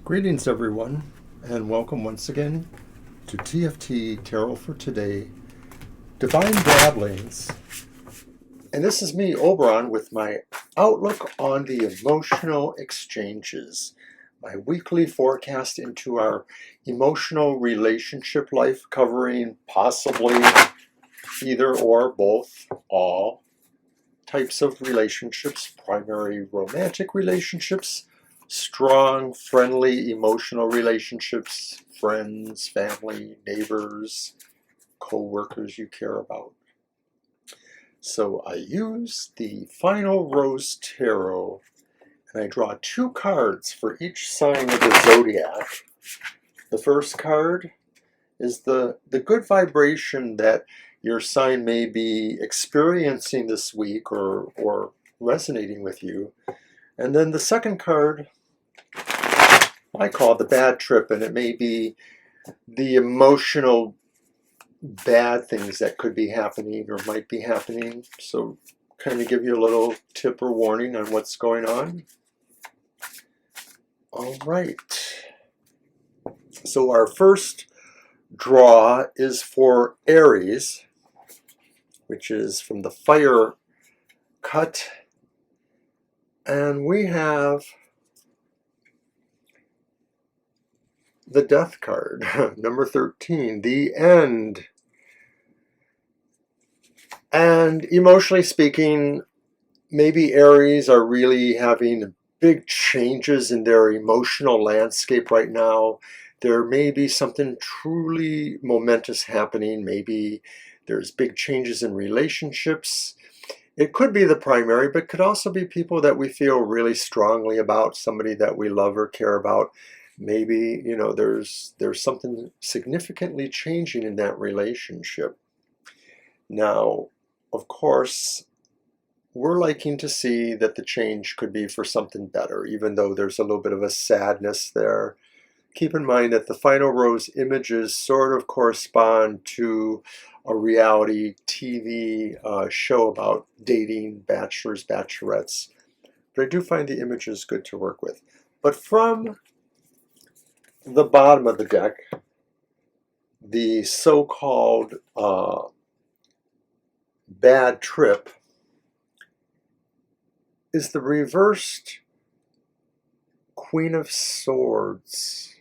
Greetings, everyone, and welcome once again to TFT Tarot for Today, Divine Babblings. And this is me, Oberon, with my outlook on the emotional exchanges, my weekly forecast into our emotional relationship life, covering possibly either or both, all types of relationships, primary romantic relationships, strong, friendly, emotional relationships, friends, family, neighbors, co-workers you care about. So I use the Final Rose Tarot, and I draw two cards for each sign of the Zodiac. The first card is the good vibration that your sign may be experiencing this week or resonating with you. And then the second card I call the bad trip, and it may be the emotional bad things that could be happening or might be happening. So kind of give you a little tip or warning on what's going on. All right. So our first draw is for Aries, which is from the fire cut. And we have the death card, number 13, the end. And emotionally speaking, maybe Aries are really having big changes in their emotional landscape right now. There may be something truly momentous happening. Maybe there's big changes in relationships. It could be the primary, but could also be people that we feel really strongly about, somebody that we love or care about. Maybe, there's something significantly changing in that relationship. Now, of course, we're liking to see that the change could be for something better, even though there's a little bit of a sadness there. Keep in mind that the Final Rose images sort of correspond to a reality TV show about dating, bachelors, bachelorettes. But I do find the images good to work with. But from the bottom of the deck, the so-called bad trip is the reversed Queen of Swords.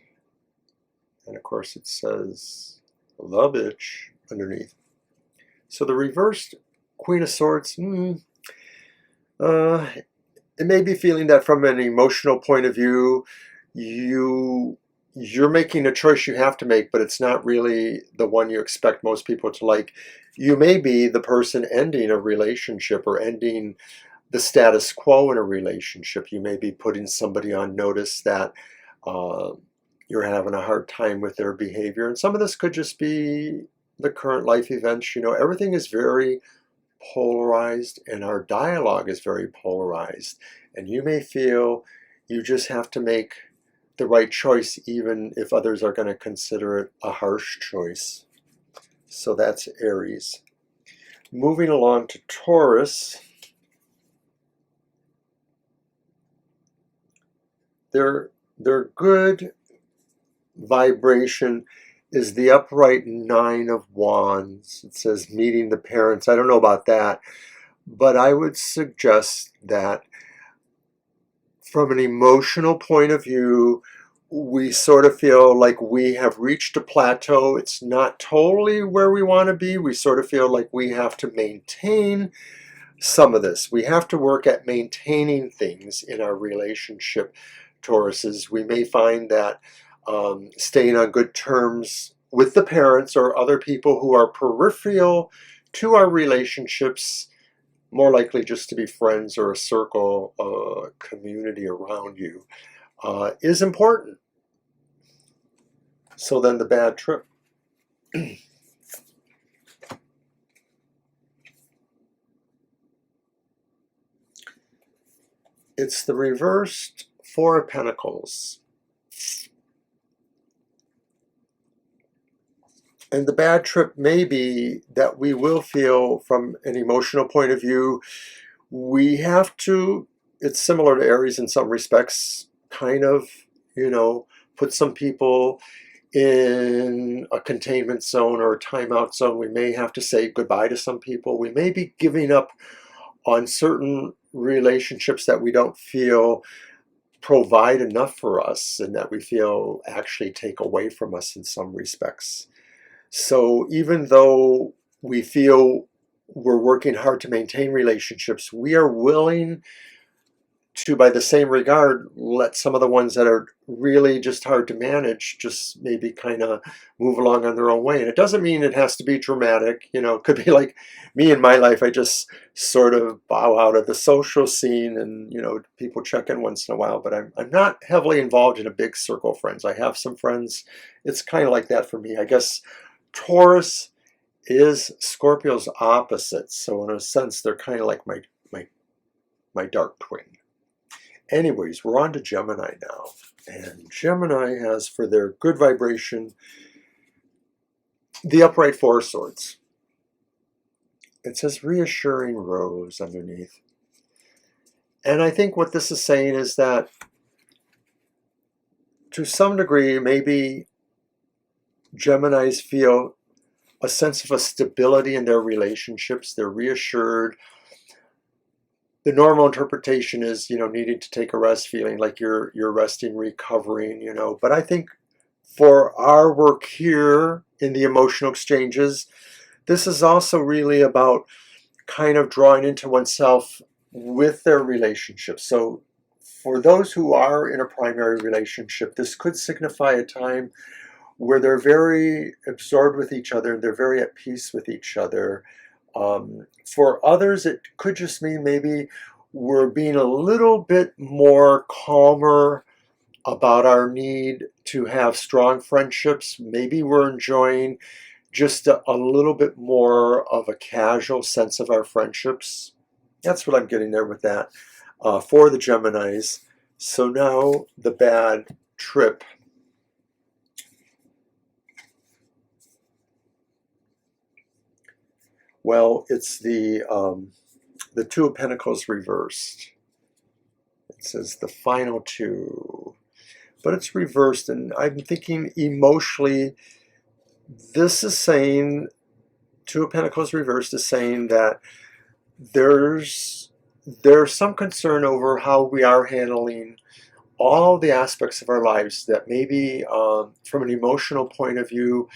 And of course it says the bitch underneath. So the reversed Queen of Swords, it may be feeling that from an emotional point of view, you're making a choice you have to make, but it's not really the one you expect most people to like. You may be the person ending a relationship or ending the status quo in a relationship. You may be putting somebody on notice that you're having a hard time with their behavior. And some of this could just be the current life events. Everything is very polarized, and our dialogue is very polarized. And you may feel you just have to make the right choice, even if others are going to consider it a harsh choice. So that's Aries. Moving along to Taurus. Their good vibration is the upright Nine of Wands. It says meeting the parents. I don't know about that, but I would suggest that from an emotional point of view, we sort of feel like we have reached a plateau. It's not totally where we want to be. We sort of feel like we have to maintain some of this. We have to work at maintaining things in our relationship, Tauruses. We may find that staying on good terms with the parents or other people who are peripheral to our relationships, more likely just to be friends or a circle, community around you, is important. So then the bad trip. It's the reversed Four of Pentacles. And the bad trip may be that we will feel, from an emotional point of view, we have to, it's similar to Aries in some respects, kind of put some people in a containment zone or a timeout zone. We may have to say goodbye to some people. We may be giving up on certain relationships that we don't feel provide enough for us and that we feel actually take away from us in some respects. So even though we feel we're working hard to maintain relationships, we are willing to, by the same regard, let some of the ones that are really just hard to manage just maybe kind of move along on their own way. And it doesn't mean it has to be dramatic. It could be like me in my life. I just sort of bow out of the social scene and, people check in once in a while, but I'm not heavily involved in a big circle of friends. I have some friends. It's kind of like that for me. I guess Taurus is Scorpio's opposite. So in a sense, they're kind of like my dark twin. Anyways, we're on to Gemini now. And Gemini has, for their good vibration, the upright Four of Swords. It says reassuring rose underneath. And I think what this is saying is that to some degree, maybe Geminis feel a sense of a stability in their relationships. They're reassured. The normal interpretation is, needing to take a rest, feeling like you're resting, recovering, But I think for our work here in the emotional exchanges, this is also really about kind of drawing into oneself with their relationship. So for those who are in a primary relationship, this could signify a time where they're very absorbed with each other and they're very at peace with each other. For others, it could just mean maybe we're being a little bit more calmer about our need to have strong friendships. Maybe we're enjoying just a little bit more of a casual sense of our friendships. That's what I'm getting there with that for the Geminis. So now the bad trip. Well, it's the Two of Pentacles reversed. It says the final two, but it's reversed, and I'm thinking emotionally, this is saying, Two of Pentacles reversed is saying that there's some concern over how we are handling all the aspects of our lives, that maybe from an emotional point of view,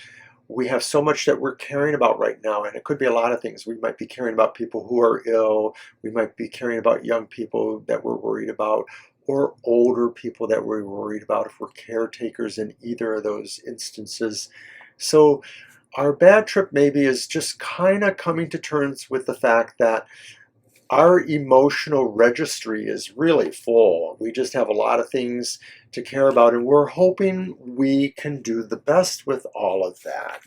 we have so much that we're caring about right now, and it could be a lot of things. We might be caring about people who are ill. We might be caring about young people that we're worried about, or older people that we're worried about if we're caretakers in either of those instances. So our bad trip maybe is just kind of coming to terms with the fact that our emotional registry is really full. We just have a lot of things to care about, and we're hoping we can do the best with all of that.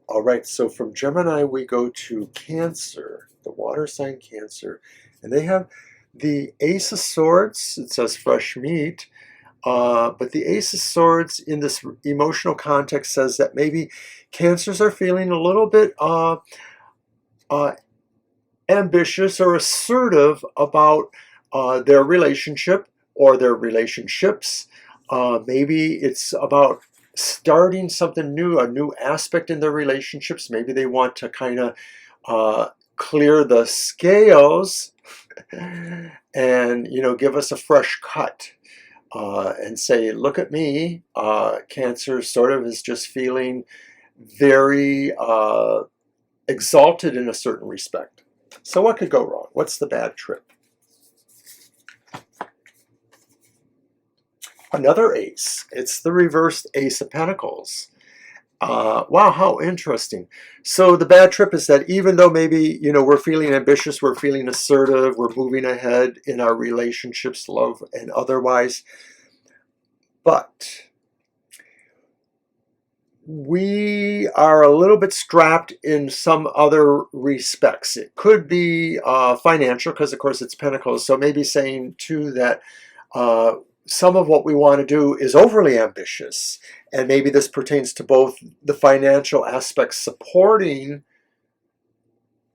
All right, so from Gemini, we go to Cancer, the water sign Cancer, and they have the Ace of Swords. It says fresh meat. But the Ace of Swords in this emotional context says that maybe Cancers are feeling a little bit ambitious or assertive about their relationship or their relationships. Maybe it's about starting something new, a new aspect in their relationships. Maybe they want to kind of clear the scales and, give us a fresh cut. And say, look at me. Cancer sort of is just feeling very exalted in a certain respect. So what could go wrong? What's the bad trip? Another ace. It's the reversed Ace of Pentacles. Wow, how interesting. So the bad trip is that even though maybe, we're feeling ambitious, we're feeling assertive, we're moving ahead in our relationships, love and otherwise, but we are a little bit strapped in some other respects. It could be financial, because of course it's Pentacles. So maybe saying too that some of what we want to do is overly ambitious. And maybe this pertains to both the financial aspects supporting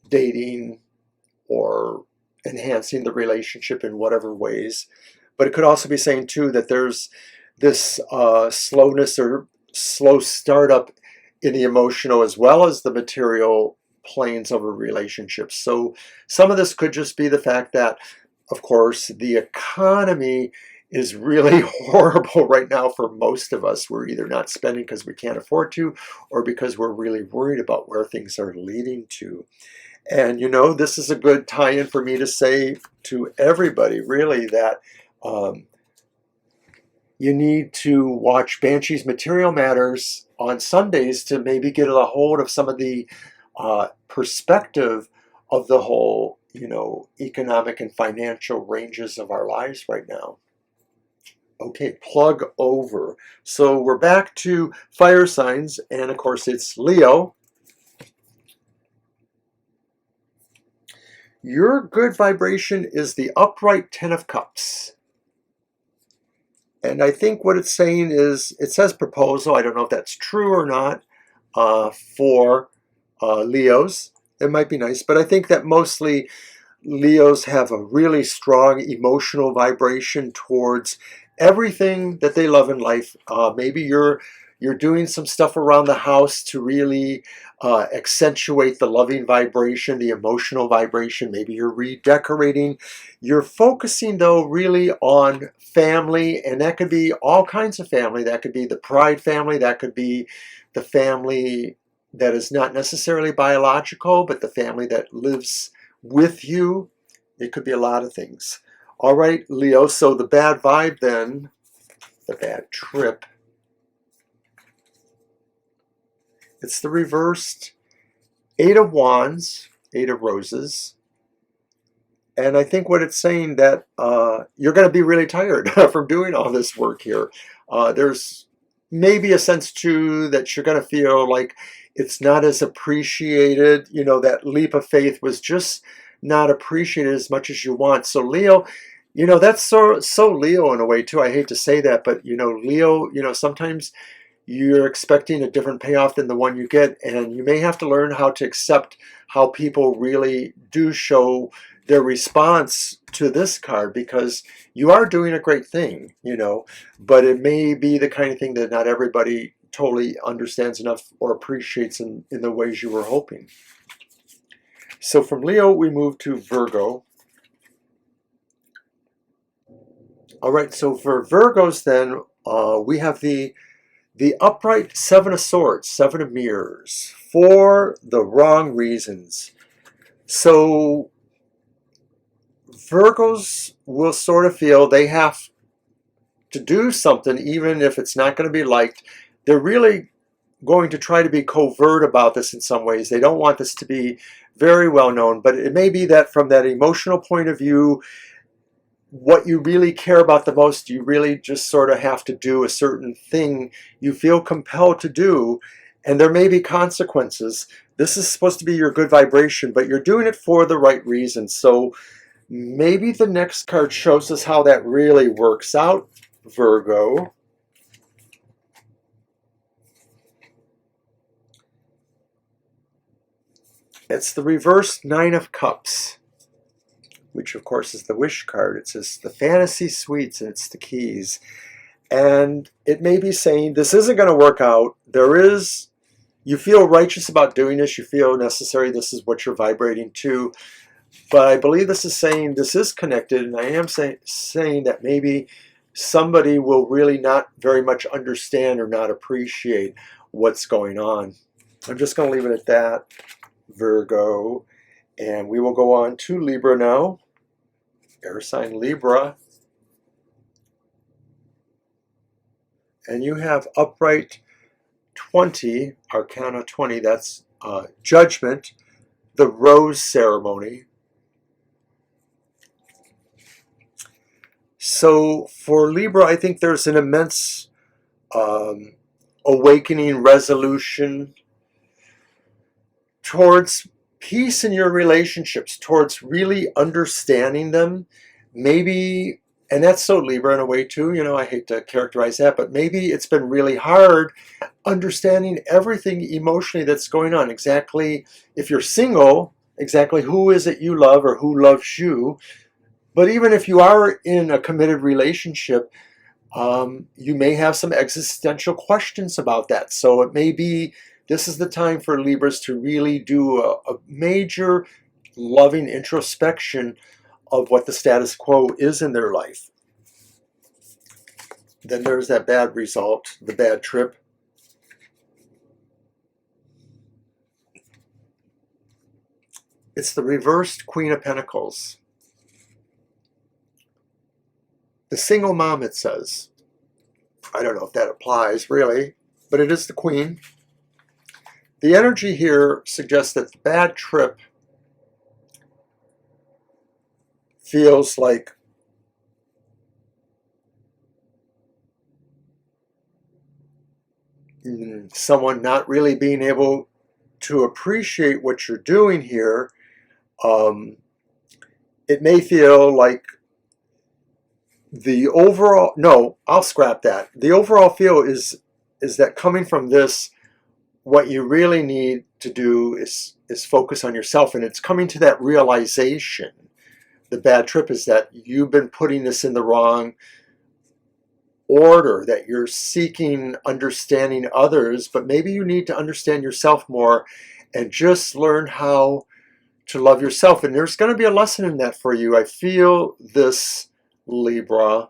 dating or enhancing the relationship in whatever ways. But it could also be saying too that there's this slowness or slow startup in the emotional as well as the material planes of a relationship. So some of this could just be the fact that, of course, the economy is really horrible right now for most of us. We're either not spending because we can't afford to, or because we're really worried about where things are leading to. And this is a good tie-in for me to say to everybody, really, that you need to watch Banshee's Material Matters on Sundays to maybe get a hold of some of the perspective of the whole, economic and financial ranges of our lives right now. Okay, plug over. So we're back to fire signs, and of course it's Leo. Your good vibration is the upright 10 of Cups. And I think what it's saying is, it says proposal. I don't know if that's true or not for Leos. It might be nice, but I think that mostly Leos have a really strong emotional vibration towards everything that they love in life. Maybe you're doing some stuff around the house to really accentuate the loving vibration, the emotional vibration. Maybe you're redecorating. You're focusing, though, really on family, and that could be all kinds of family. That could be the pride family. That could be the family that is not necessarily biological, but the family that lives with you. It could be a lot of things. All right, Leo, so the bad vibe then, the bad trip, it's the reversed 8 of Wands, 8 of Roses. And I think what it's saying that you're going to be really tired from doing all this work here. There's maybe a sense too that you're going to feel like it's not as appreciated. That leap of faith was just not appreciated as much as you want. So Leo, that's so Leo in a way too. I hate to say that, but Leo, sometimes you're expecting a different payoff than the one you get, and you may have to learn how to accept how people really do show their response to this card, because you are doing a great thing, but it may be the kind of thing that not everybody totally understands enough or appreciates in the ways you were hoping. So from Leo, we move to Virgo. All right, so for Virgos then, we have the upright 7 of Swords, 7 of Mirrors, for the wrong reasons. So Virgos will sort of feel they have to do something, even if it's not going to be liked. They're really going to try to be covert about this in some ways. They don't want this to be very well known, but it may be that from that emotional point of view, what you really care about the most, you really just sort of have to do a certain thing you feel compelled to do, and there may be consequences. This is supposed to be your good vibration, but you're doing it for the right reasons. So maybe the next card shows us how that really works out, Virgo. It's the reversed 9 of Cups, which of course is the wish card. It says the fantasy suites, and it's the keys. And it may be saying this isn't going to work out. You feel righteous about doing this. You feel necessary. This is what you're vibrating to. But I believe this is saying this is connected, and I am saying that maybe somebody will really not very much understand or not appreciate what's going on. I'm just going to leave it at that, Virgo. And we will go on to Libra now. Air sign Libra. And you have upright 20, Arcana 20, that's Judgment, the Rose Ceremony. So for Libra, I think there's an immense awakening, resolution towards peace in your relationships, towards really understanding them. Maybe, and that's so Libra in a way too, I hate to characterize that, but maybe it's been really hard understanding everything emotionally that's going on. Exactly, if you're single, exactly who is it you love or who loves you. But even if you are in a committed relationship, you may have some existential questions about that. So it may be this is the time for Libras to really do a major loving introspection of what the status quo is in their life. Then there's that bad result, the bad trip. It's the reversed Queen of Pentacles. The single mom, it says. I don't know if that applies, really, but it is the Queen. The energy here suggests that the bad trip feels like someone not really being able to appreciate what you're doing here. It may feel like the overall, no, I'll scrap that. The overall feel is that coming from this, what you really need to do is focus on yourself, and it's coming to that realization. The bad trip is that you've been putting this in the wrong order, that you're seeking understanding others, but maybe you need to understand yourself more and just learn how to love yourself. And there's going to be a lesson in that for you. I feel this, Libra.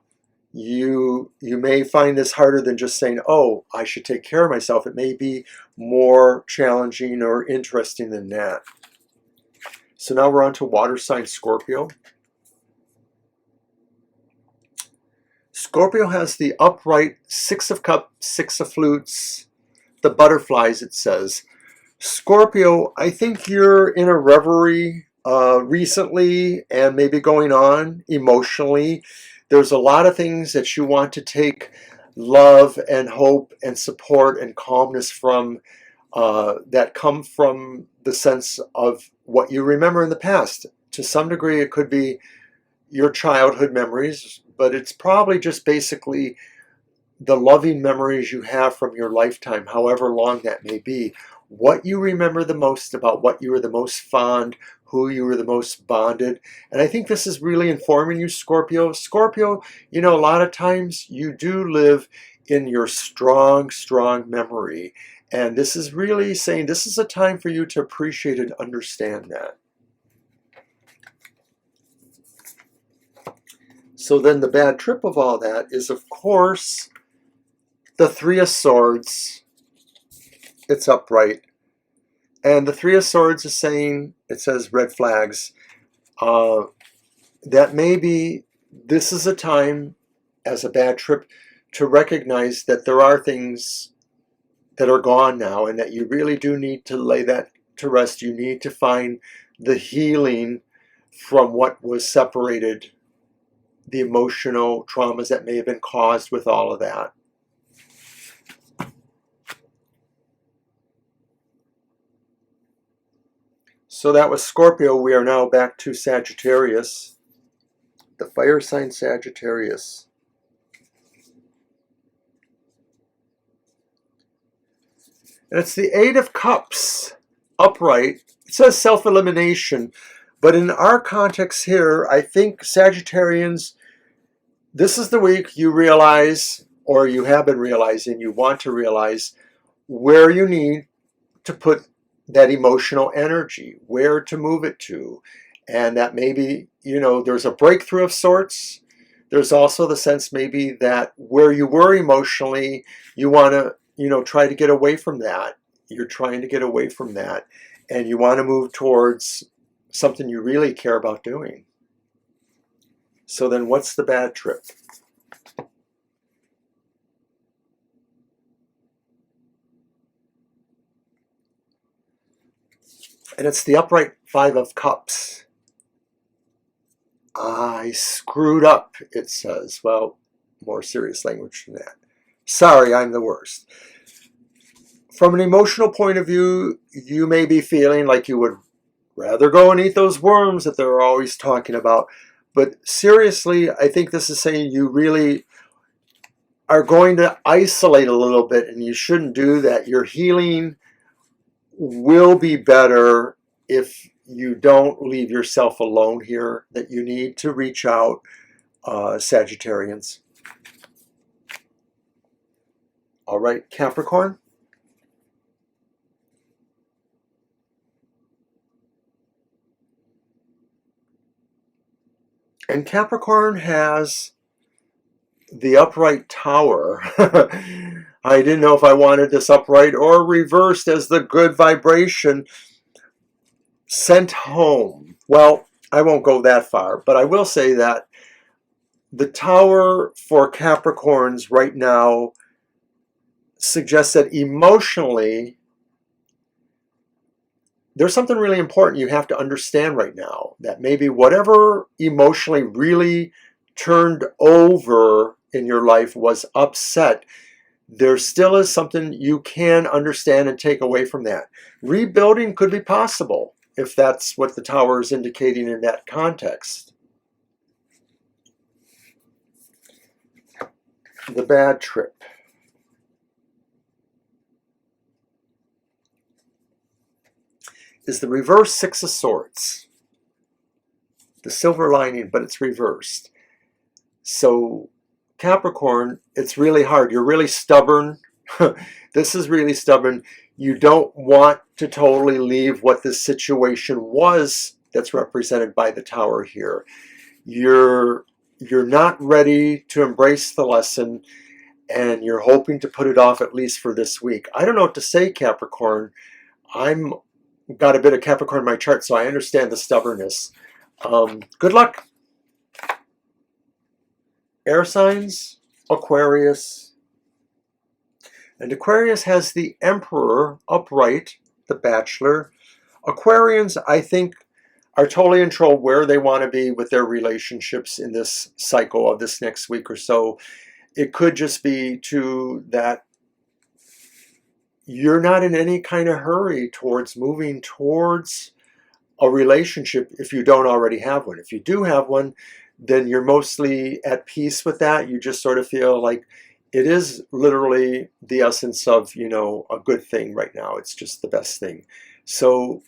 You may find this harder than just saying, oh, I should take care of myself. It may be more challenging or interesting than that. So now we're on to water sign Scorpio. Scorpio has the upright Six of Cups, Six of Flutes, the butterflies, it says. Scorpio, I think you're in a reverie recently and maybe going on emotionally. There's a lot of things that you want to take love and hope and support and calmness from that come from the sense of what you remember in the past. To some degree, it could be your childhood memories, but it's probably just basically the loving memories you have from your lifetime, however long that may be. What you remember the most about what you were the most fond, who you were the most bonded. And I think this is really informing you, Scorpio. Scorpio, you know, a lot of times you do live in your strong, strong memory. And this is really saying this is a time for you to appreciate and understand that. So then the bad trip of all that is, of course, the Three of Swords. It's upright. And the Three of Swords is saying, it says red flags, that maybe this is a time as a bad trip to recognize that there are things that are gone now and that you really do need to lay that to rest. You need to find the healing from what was separated, the emotional traumas that may have been caused with all of that. So that was Scorpio. We are now back to Sagittarius, the fire sign Sagittarius. And it's the Eight of Cups, upright. It says self-elimination, but in our context here, I think Sagittarians, this is the week you realize, or you have been realizing, you want to realize where you need to put that emotional energy, where to move it to. And that maybe, you know, there's a breakthrough of sorts. There's also the sense maybe that where you were emotionally, you want to, you know, try to get away from that. You're trying to get away from that. And you want to move towards something you really care about doing. So then what's the bad trip? And it's the upright Five of Cups. I screwed up, it says. Well, more serious language than that. Sorry, I'm the worst. From an emotional point of view, you may be feeling like you would rather go and eat those worms that they're always talking about. But seriously, I think this is saying you really are going to isolate a little bit, and you shouldn't do that. Your healing will be better if you don't leave yourself alone here, that you need to reach out, Sagittarians. All right, Capricorn. And Capricorn has the upright Tower. I didn't know if I wanted this upright or reversed as the good vibration sent home. Well, I won't go that far, but I will say that the Tower for Capricorns right now suggests that emotionally, there's something really important you have to understand right now, that maybe whatever emotionally really turned over in your life was upset. There still is something you can understand and take away from that. Rebuilding could be possible if that's what the Tower is indicating in that context. The bad trip. Is the reverse Six of Swords. The silver lining, but it's reversed. So Capricorn, it's really hard. You're really stubborn. This is really stubborn. You don't want to totally leave what this situation was that's represented by the Tower here. You're not ready to embrace the lesson, and you're hoping to put it off at least for this week. I don't know what to say, Capricorn. I'm got a bit of Capricorn in my chart, so I understand the stubbornness. Good luck. Air signs, Aquarius. And Aquarius has the Emperor upright, the Bachelor. Aquarians, I think, are totally in control where they want to be with their relationships in this cycle of this next week or so. It could just be to that you're not in any kind of hurry towards moving towards a relationship if you don't already have one. If you do have one, then you're mostly at peace with that. You just sort of feel like it is literally the essence of, a good thing right now. It's just the best thing. So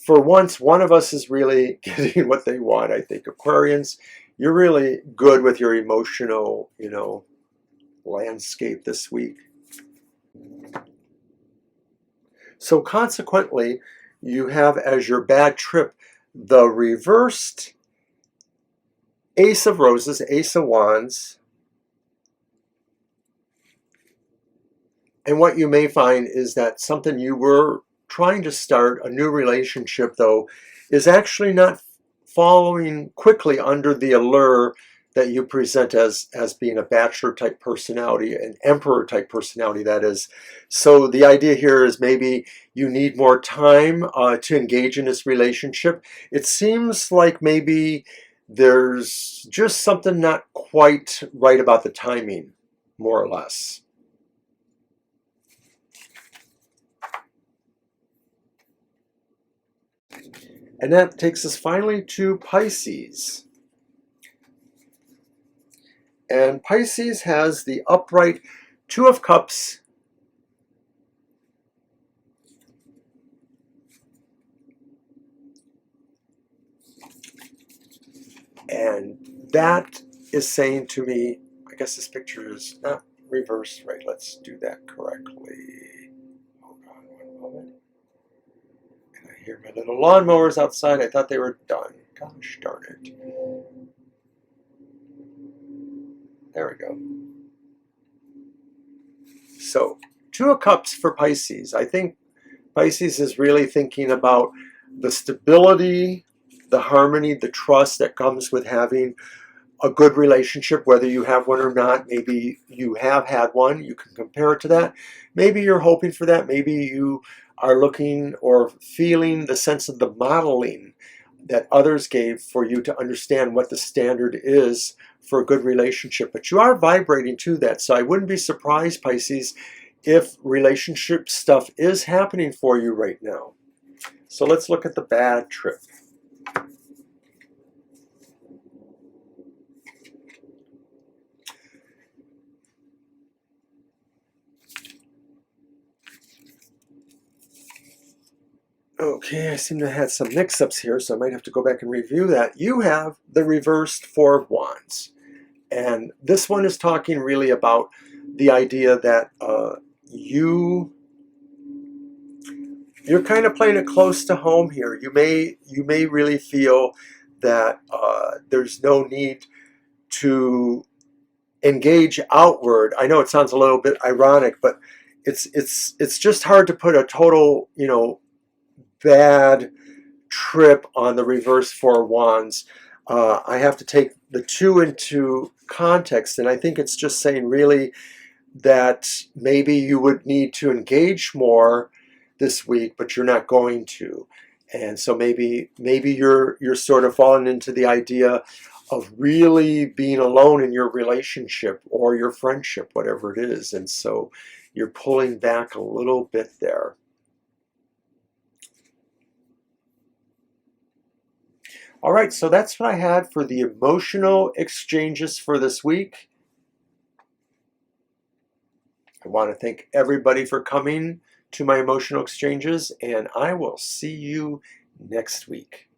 for once, one of us is really getting what they want, I think. Aquarians, you're really good with your emotional, landscape this week. So consequently, you have as your bad trip the reversed Ace of Roses, Ace of Wands. And what you may find is that something you were trying to start, a new relationship though, is actually not following quickly under the allure that you present as being a bachelor type personality, an emperor type personality, that is. So the idea here is maybe you need more time to engage in this relationship. It seems like maybe there's just something not quite right about the timing, more or less. And that takes us finally to Pisces. And Pisces has the upright Two of Cups, and that is saying to me, I guess this picture is not reversed, right? Let's do that correctly. Hold on one moment. And I hear my little lawnmowers outside. I thought they were done. Gosh darn it. There we go. So, Two of Cups for Pisces. I think Pisces is really thinking about the stability, the harmony, the trust that comes with having a good relationship, whether you have one or not. Maybe you have had one, you can compare it to that. Maybe you're hoping for that. Maybe you are looking or feeling the sense of the modeling that others gave for you to understand what the standard is for a good relationship. But you are vibrating to that. So I wouldn't be surprised, Pisces, if relationship stuff is happening for you right now. So let's look at the bad trip. Okay, I seem to have had some mix-ups here, so I might have to go back and review that. You have the reversed Four of Wands. And this one is talking really about the idea that you're kind of playing it close to home here. You may really feel that there's no need to engage outward. I know it sounds a little bit ironic, but it's just hard to put a total, bad trip on the reverse Four of Wands. I have to take the two into context, and I think it's just saying really that maybe you would need to engage more this week, but you're not going to. And so maybe you're sort of falling into the idea of really being alone in your relationship or your friendship, whatever it is. And so you're pulling back a little bit there. All right, so that's what I had for the emotional exchanges for this week. I want to thank everybody for coming to my emotional exchanges, and I will see you next week.